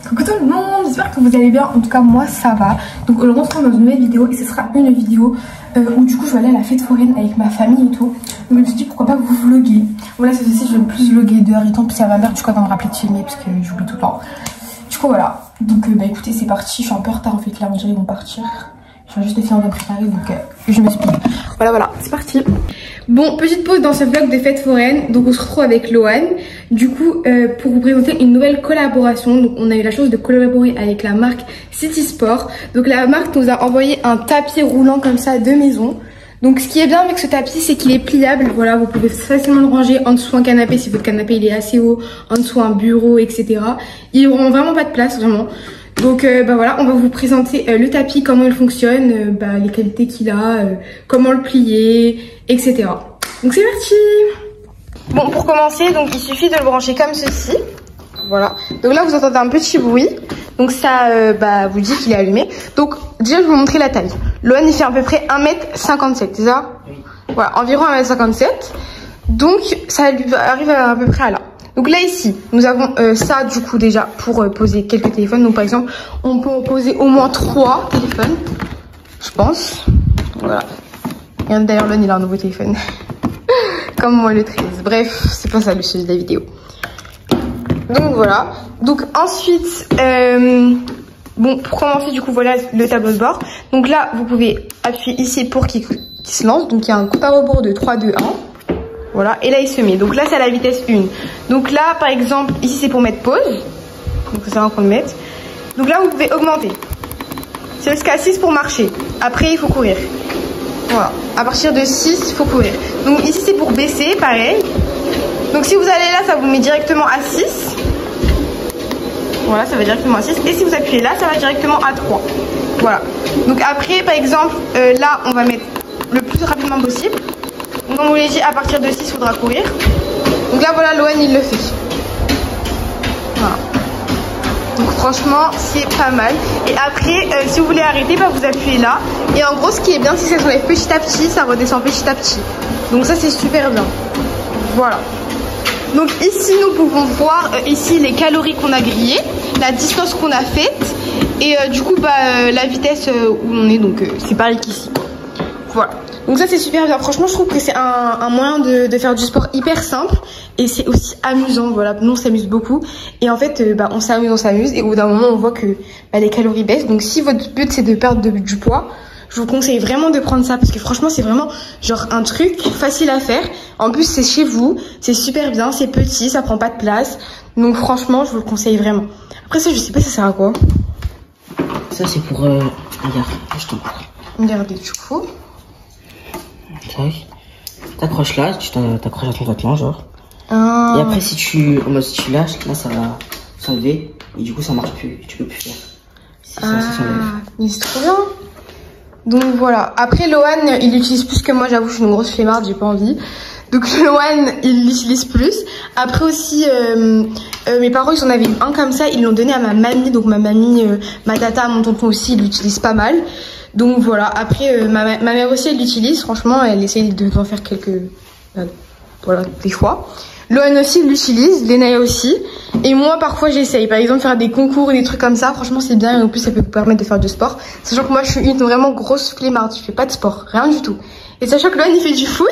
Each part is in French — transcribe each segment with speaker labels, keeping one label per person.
Speaker 1: Coucou tout le monde, j'espère que vous allez bien. En tout cas moi ça va. Donc aujourd'hui on se retrouve dans une nouvelle vidéo et ce sera une vidéo où du coup je vais aller à la fête foraine avec ma famille et tout. Donc je me suis dit pourquoi pas vous vlogger. Voilà, cette fois-ci je vais plus vlogger dehors et tout. Puis ça va ma mère du coup elle va me rappeler de filmer parce que j'oublie tout le temps. Du coup voilà. Donc bah écoutez c'est parti, je suis un peu en retard en fait là, on dirait ils vont partir. Je viens juste de finir de préparer donc je m'explique. Voilà, c'est parti. Bon, petite pause dans ce vlog de fête foraine. Donc on se retrouve avec Loane. Du coup, pour vous présenter une nouvelle collaboration. Donc on a eu la chance de collaborer avec la marque City Sport. Donc la marque nous a envoyé un tapis roulant comme ça de maison. Donc ce qui est bien avec ce tapis, c'est qu'il est pliable. Voilà, vous pouvez facilement le ranger en dessous un canapé si votre canapé il est assez haut, en dessous un bureau, etc. Il prend vraiment pas de place, vraiment. Donc bah voilà, on va vous présenter le tapis, comment il fonctionne, les qualités qu'il a, comment le plier, etc. Donc c'est parti. Bon, pour commencer, donc il suffit de le brancher comme ceci. Voilà. Donc là vous entendez un petit bruit. Donc ça vous dit qu'il est allumé. Donc déjà je vais vous montrer la taille. Loane il fait à peu près 1m57, c'est ça? Oui. Voilà, environ 1m57. Donc ça lui arrive à peu près à là. Donc là ici, nous avons ça du coup déjà pour poser quelques téléphones. Donc par exemple, on peut en poser au moins 3 téléphones, je pense. Voilà. Et d'ailleurs, Lon il a un nouveau téléphone. Comme moi le 13. Bref, c'est pas ça le sujet de la vidéo. Donc voilà. Donc ensuite, bon pour commencer du coup voilà le tableau de bord. Donc là, vous pouvez appuyer ici pour qu'il se lance. Donc il y a un compte à rebours de 3, 2, 1. Voilà, et là il se met. Donc là c'est à la vitesse 1. Donc là par exemple, ici c'est pour mettre pause. Donc c'est ça qu'on le mette. Donc là vous pouvez augmenter. C'est jusqu'à 6 pour marcher. Après il faut courir. Voilà, à partir de 6 il faut courir. Donc ici c'est pour baisser, pareil. Donc si vous allez là, ça vous met directement à 6. Voilà, ça va directement à 6. Et si vous appuyez là, ça va directement à 3. Voilà. Donc après par exemple, là on va mettre le plus rapidement possible. Donc comme je vous l'ai dit, à partir de 6, il faudra courir. Donc là, voilà, Loane, il le fait. Voilà. Donc franchement, c'est pas mal. Et après, si vous voulez arrêter, vous appuyez là. Et en gros, ce qui est bien, c'est que ça s'enlève petit à petit, ça redescend petit à petit. Donc ça, c'est super bien. Voilà. Donc ici, nous pouvons voir ici les calories qu'on a grillées, la distance qu'on a faite. Et du coup, la vitesse où on est. Donc c'est pareil qu'ici. Voilà. Donc ça c'est super bien, franchement je trouve que c'est un moyen de faire du sport hyper simple. Et c'est aussi amusant, voilà, nous on s'amuse beaucoup. Et en fait on s'amuse et au bout d'un moment on voit que les calories baissent. Donc si votre but c'est de perdre du poids, je vous conseille vraiment de prendre ça. Parce que franchement c'est vraiment genre un truc facile à faire. En plus c'est chez vous, c'est super bien, c'est petit, ça prend pas de place. Donc franchement je vous le conseille vraiment. Après ça je sais pas ça sert à quoi.
Speaker 2: Ça c'est pour... regarde, je t'en montre.
Speaker 1: Regardez du coup.
Speaker 2: T'accroches là, tu t'accroches à ton vêtement genre. Et après si tu lâches, là ça va s'enlever et du coup ça marche plus, tu peux plus faire. Ça s'enlève.
Speaker 1: Mais c'est trop bien. Donc voilà. Après Loane il l'utilise plus que moi, j'avoue je suis une grosse flemmarde, j'ai pas envie. Donc Loane il l'utilise plus. Après aussi mes parents ils en avaient un comme ça, ils l'ont donné à ma mamie. Donc ma mamie, ma tata, mon tonton aussi ils l'utilisent pas mal. Donc voilà, après ma mère aussi elle l'utilise, franchement elle essaye d'en faire quelques, voilà, des fois. Loane aussi l'utilise, Léna aussi. Et moi parfois j'essaye, par exemple faire des concours et des trucs comme ça, franchement c'est bien et en plus ça peut vous permettre de faire du sport. Sachant que moi je suis une vraiment grosse flemmarde, je fais pas de sport, rien du tout. Et sachant que Loane il fait du foot,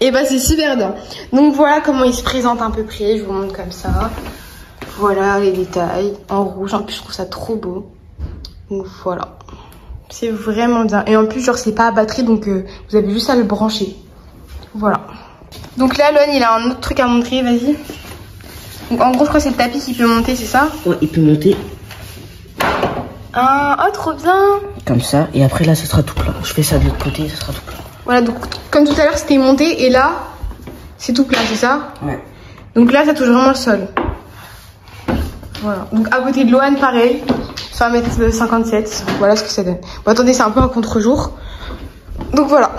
Speaker 1: et c'est super bien. Donc voilà comment il se présente à peu près, je vous montre comme ça. Voilà les détails, en rouge, en plus je trouve ça trop beau. Donc voilà. C'est vraiment bien. Et en plus, genre, c'est pas à batterie, donc vous avez juste à le brancher. Voilà. Donc là, Loane, il a un autre truc à montrer, vas-y. Donc en gros, je crois que c'est le tapis qui peut monter, c'est ça?
Speaker 2: Ouais, il peut monter.
Speaker 1: Ah, oh, trop bien.
Speaker 2: Comme ça, et après là, ce sera tout plat. Je fais ça de l'autre côté, ce sera tout plat.
Speaker 1: Voilà, donc comme tout à l'heure, c'était monté, et là, c'est tout plat, c'est ça?
Speaker 2: Ouais.
Speaker 1: Donc là, ça touche vraiment le sol. Voilà. Donc à côté de Loane, pareil. 1m57, voilà ce que ça donne. Bon attendez, c'est un peu un contre-jour. Donc voilà.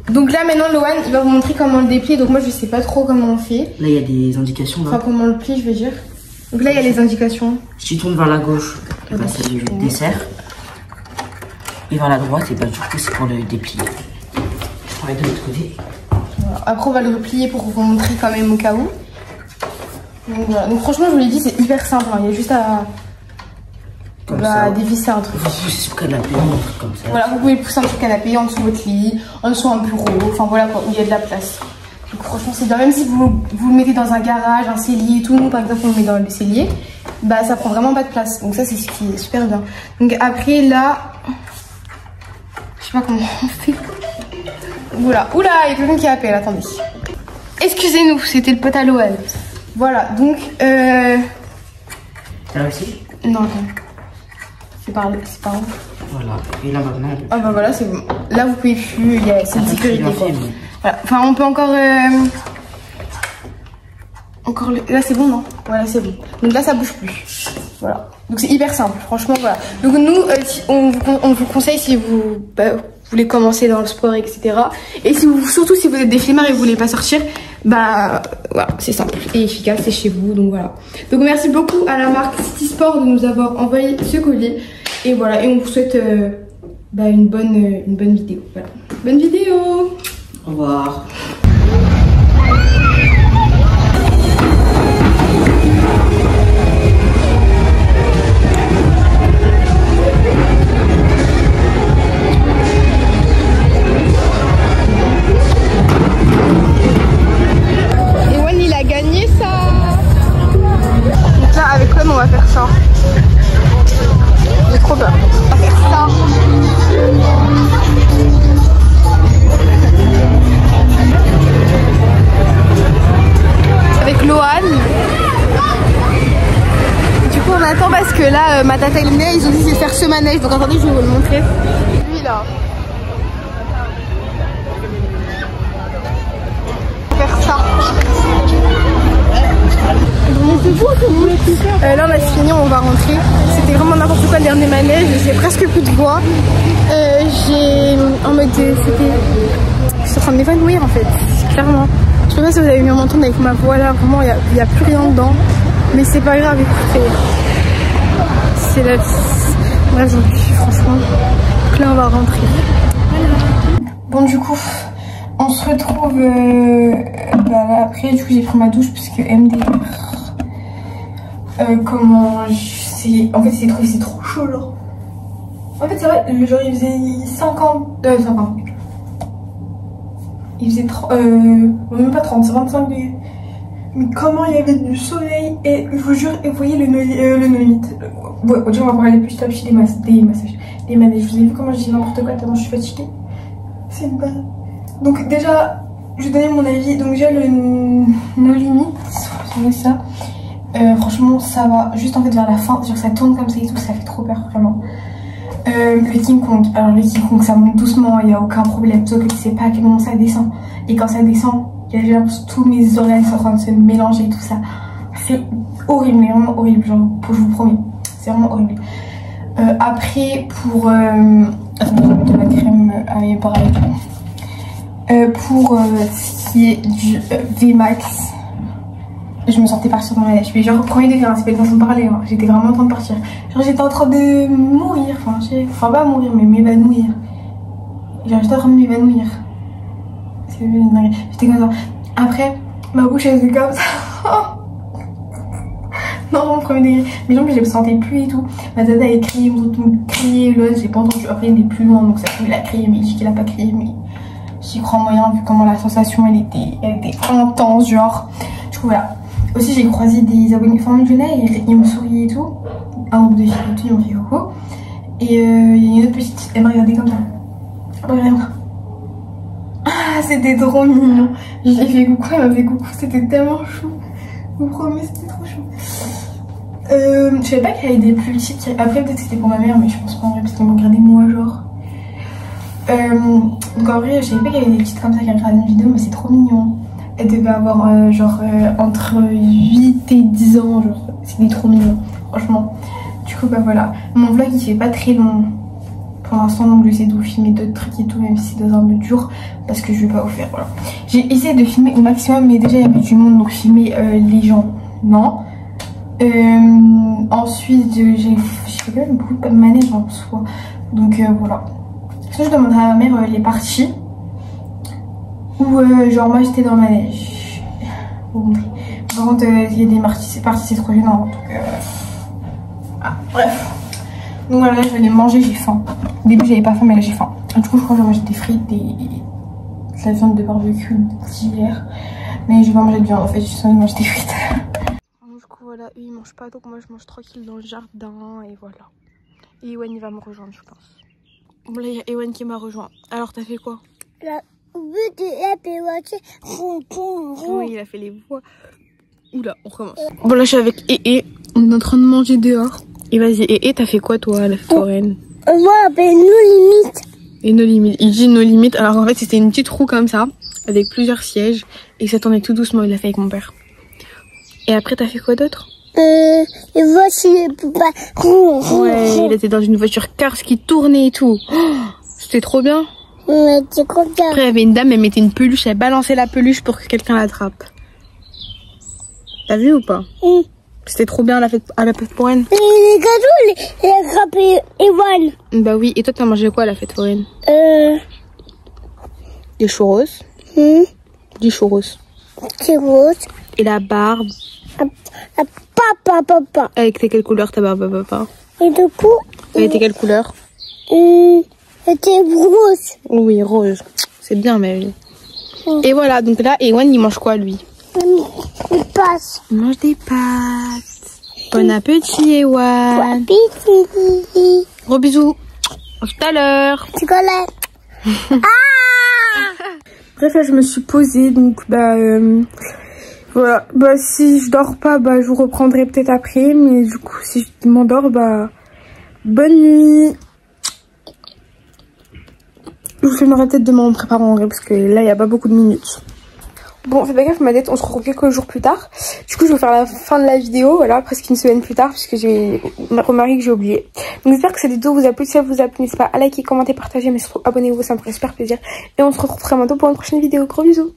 Speaker 1: Donc là maintenant Loane il va vous montrer comment le déplier. Donc moi je sais pas trop comment on fait.
Speaker 2: Là il y a des indications là.
Speaker 1: Enfin comment on le plie je veux dire. Donc là il y a les indications.
Speaker 2: Si tu tournes vers la gauche, c'est le dessert. Et vers la droite, et du coup c'est pour le déplier. On va de l'autre côté.
Speaker 1: Voilà. Après on va le replier pour vous montrer quand même au cas où. Donc, voilà. Donc franchement je vous l'ai dit, c'est hyper simple, hein. Il y a juste à dévisser un truc.
Speaker 2: Vous pouvez le canapé, un truc comme ça.
Speaker 1: Voilà, vous pouvez pousser un truc canapé en dessous de votre lit, en dessous un bureau, enfin voilà quoi, où il y a de la place. Donc franchement c'est bien, même si vous le mettez dans un garage, un cellier et tout, nous par exemple on le met dans le cellier, bah ça prend vraiment pas de place. Donc ça c'est ce qui est super bien. Donc après là, je sais pas comment on fait. Voilà, oula, il y a quelqu'un qui appelle, attendez. Excusez-nous, c'était le pote à l'OL. Voilà, donc
Speaker 2: T'as réussi?
Speaker 1: Non, attends. C'est par où?
Speaker 2: Voilà, et là maintenant.
Speaker 1: Ah bah voilà, c'est bon. Là vous pouvez plus, il y a cette sécurité quoi. Voilà. Enfin on peut encore là c'est bon non? Voilà c'est bon. Donc là ça bouge plus. Voilà. Donc c'est hyper simple, franchement voilà. Donc nous on vous conseille si vous voulez commencer dans le sport etc. Et surtout si vous êtes des flemmards et vous voulez pas sortir, bah voilà, c'est simple et efficace, c'est chez vous, donc voilà. Donc merci beaucoup à la marque City Sport de nous avoir envoyé ce collier. Et voilà, et on vous souhaite une bonne vidéo. Voilà. Bonne vidéo.
Speaker 2: Au revoir.
Speaker 1: Ewan il a gagné ça. Donc là avec quoi on va faire ça? J'ai trop peur. On va faire ça. Avec Lohan. Du coup on attend parce que là ma tata et le nez ils ont dit de faire ce manège. Donc attendez je vais vous le montrer. Lui là. On va faire ça. Là on a fini, on va rentrer. C'était vraiment n'importe quoi le dernier manège, j'ai presque plus de voix. J'ai en mode je suis en train de m'évanouir en fait, clairement. Je sais pas si vous avez mieux m'entendre avec ma voix là, vraiment il n'y a plus rien dedans. Mais c'est pas grave, écoutez. C'est la vie. Bref, j'en suis franchement. Donc là on va rentrer. Voilà. Bon du coup, on se retrouve là, après. Du coup j'ai pris ma douche parce que MDR. En fait c'est trop chaud là. En fait c'est vrai, genre il faisait 50 il faisait même pas 30, c'est 25 degrés. Mais comment il y avait du soleil, et je vous jure, et vous voyez le no limit. Ouais, on va pouvoir aller plus tard chez des massages, des manèges. Je vous ai vu comment je dis n'importe quoi tellement je suis fatiguée. C'est une balle. Donc déjà, je vais donner mon avis. Donc déjà le no limit, c'est ça. Franchement ça va, juste en fait vers la fin, genre ça tourne comme ça et tout, ça fait trop peur vraiment. Le King Kong, alors le King Kong ça monte doucement, il n'y a aucun problème, sauf que tu sais pas à quel moment ça descend. Et quand ça descend, j'ai l'impression que tous mes organes sont en train de se mélanger et tout ça. C'est horrible, mais vraiment horrible, genre je vous promets, c'est vraiment horrible. Après pour attends, je vais mettre de la crème à mes bras et tout. Pour ce qui est du VMAX, je me sentais partir dans la neige. Mais genre premier degré, c'est pas une façon de parler, hein. J'étais vraiment en train de partir. Genre j'étais en train de mourir, enfin pas mourir mais m'évanouir. Genre j'étais en train de m'évanouir. C'est une dinguerie. J'étais comme ça. Après, ma bouche elle était comme ça. Non, vraiment premier degré. Mais genre je me sentais plus et tout. Ma tata elle criait, me criait, l'autre j'ai pas entendu. Après il était plus loin donc ça fait il a crié, mais il dit qu'il a pas crié, mais j'y crois moyen vu comment la sensation elle était intense, genre. Du coup voilà. Aussi j'ai croisé des abonnés, enfin ils venaient, ils me souriaient et tout. Un groupe de filles et tout, ils m'ont fait coucou. Et il y a une autre petite, elle m'a regardé comme ça. Regarde-moi. Ah c'était trop mignon. J'ai fait coucou, elle m'a fait coucou, c'était tellement chou. Je vous promets c'était trop chou. Je savais pas qu'il y avait des plus petites. Après peut-être c'était pour ma mère mais je pense pas en vrai parce qu'elle m'a regardé moi genre. Donc en vrai je savais pas qu'il y avait des petites comme ça qui regardaient une vidéo mais c'est trop mignon. Elle devait avoir entre 8 et 10 ans, genre c'était trop mignon, franchement. Du coup bah voilà, mon vlog il fait pas très long pour l'instant donc j'essaie de vous filmer d'autres trucs et tout même si c'est dans un peu dur parce que je vais pas vous faire, voilà. J'ai essayé de filmer au maximum mais déjà il y avait du monde donc filmer les gens, non. Ensuite j'ai fait quand même beaucoup de manèges en soi, donc voilà. Sinon je demanderai à ma mère les parties. Ou genre moi j'étais dans le manège. Par contre, il y a des parties c'est trop gênant. Donc, bref. Donc voilà, là je vais aller manger, j'ai faim. Au début j'avais pas faim, mais là j'ai faim. Du coup je crois que je vais manger des frites, de la viande de barbecue d'hier. Mais je vais pas manger de viande en fait, je vais manger des frites. Du coup voilà, eux ils mangent pas, donc moi je mange tranquille dans le jardin et voilà. Et Ewan il va me rejoindre je pense. Bon là il y a Ewan qui m'a rejoint. Alors t'as fait quoi? Oui, il a fait les voix. Oula, on recommence. Bon là je suis avec E. On est en train de manger dehors. Et vas-y, E, t'as fait quoi toi à la foraine?
Speaker 3: Moi, ben nos limites.
Speaker 1: Et nos limites. Il dit nos limites. Alors en fait c'était une petite roue comme ça, avec plusieurs sièges. Et ça tournait tout doucement, il l'a fait avec mon père. Et après t'as fait quoi d'autre?
Speaker 3: Et voici
Speaker 1: ouais, il était dans une voiture Cars qui tournait et tout. Oh, c'était trop bien.
Speaker 3: Ouais, c'est trop bien.
Speaker 1: Après il y avait une dame, elle mettait une peluche, elle balançait la peluche pour que quelqu'un l'attrape. T'as vu ou pas? C'était trop bien à la fête foraine.
Speaker 3: Les gâteaux, il a attrapé Ewan.
Speaker 1: Bah oui, et toi t'as mangé quoi à la fête foraine? Des churros. Du churros.
Speaker 3: C'est rose.
Speaker 1: Et la barbe.
Speaker 3: Papa.
Speaker 1: Elle était quelle couleur ta barbe papa?
Speaker 3: Et du coup...
Speaker 1: Elle était quelle couleur?
Speaker 3: C'était rose.
Speaker 1: Oui, rose. C'est bien mais... Et voilà, donc là, Ewan il mange quoi lui?
Speaker 3: Il passe.
Speaker 1: Il mange des pâtes. Bon appétit Ewan.
Speaker 3: Bon appétit.
Speaker 1: Gros bisous. À tout à l'heure.
Speaker 3: Chocolat.
Speaker 1: Bref, là je me suis posée, donc voilà. Bah si je dors pas, je vous reprendrai peut-être après, mais du coup si je m'endors, bonne nuit. Je vous filmerai peut-être demain en préparant en vrai, parce que là il n'y a pas beaucoup de minutes. Bon, faites pas gaffe ma tête, on se retrouve quelques jours plus tard. Du coup je vais faire la fin de la vidéo, voilà, presque une semaine plus tard, puisque j'ai remarqué que j'ai oublié. Donc j'espère que cette vidéo vous a plu. Si ça vous a plu, n'hésitez pas à liker, commenter, partager, mais surtout abonnez-vous, ça me ferait super plaisir. Et on se retrouve très bientôt pour une prochaine vidéo. Gros bisous.